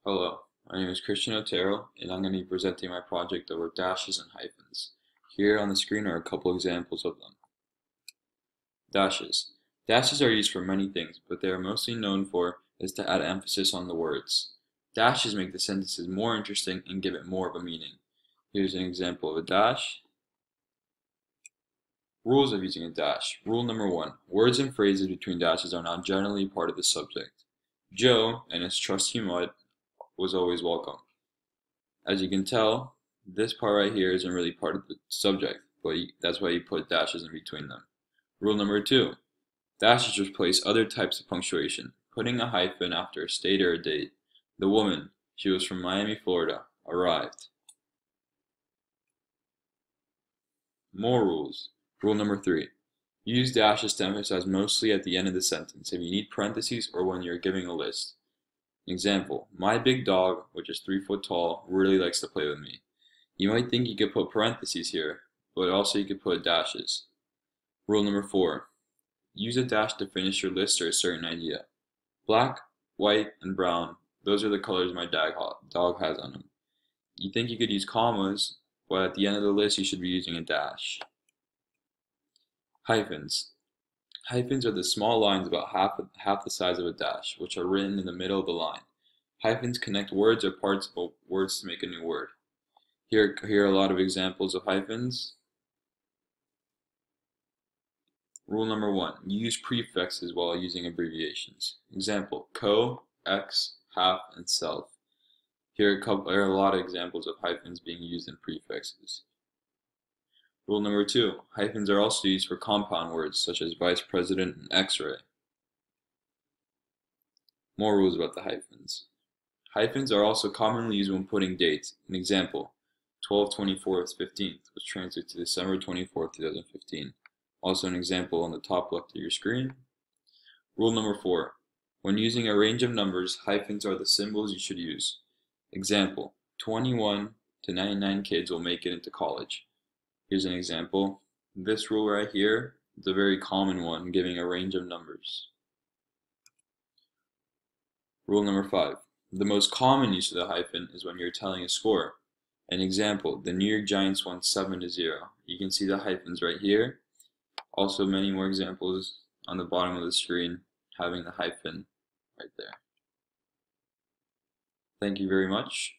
Hello, my name is Christian Otero, and I'm going to be presenting my project over dashes and hyphens. Here on the screen are a couple examples of them. Dashes. Dashes are used for many things, but they are mostly known for is to add emphasis on the words. Dashes make the sentences more interesting and give it more of a meaning. Here's an example of a dash. Rules of using a dash. Rule number 1. Words and phrases between dashes are not generally part of the subject. Joe and his trusty mud was always welcome. As you can tell, this part right here isn't really part of the subject, but that's why you put dashes in between them. Rule number 2. Dashes replace other types of punctuation, putting a hyphen after a state or a date. The woman, she was from Miami, Florida, arrived. More rules. Rule number 3. Use dashes to emphasize mostly at the end of the sentence if you need parentheses or when you're giving a list. Example, my big dog, which is 3 foot tall, really likes to play with me. You might think you could put parentheses here, but also you could put dashes. Rule number 4. Use a dash to finish your list or a certain idea. Black, white, and brown, those are the colors my dog has on him. You think you could use commas, but at the end of the list you should be using a dash. Hyphens. Hyphens are the small lines about half the size of a dash, which are written in the middle of the line. Hyphens connect words or parts of words to make a new word. Here are a lot of examples of hyphens. Rule number 1. Use prefixes while using abbreviations. Example, co, ex, half, and self. Here are a lot of examples of hyphens being used in prefixes. Rule number 2. Hyphens are also used for compound words such as vice president and x-ray. More rules about the hyphens. Hyphens are also commonly used when putting dates. An example, 12/24/15, which translates to December 24th, 2015. Also an example on the top left of your screen. Rule number 4. When using a range of numbers, hyphens are the symbols you should use. Example, 21 to 99 kids will make it into college. Here's an example. This rule right here is a very common one, giving a range of numbers. Rule number 5. The most common use of the hyphen is when you're telling a score. An example, the New York Giants won 7-0. You can see the hyphens right here. Also many more examples on the bottom of the screen having the hyphen right there. Thank you very much.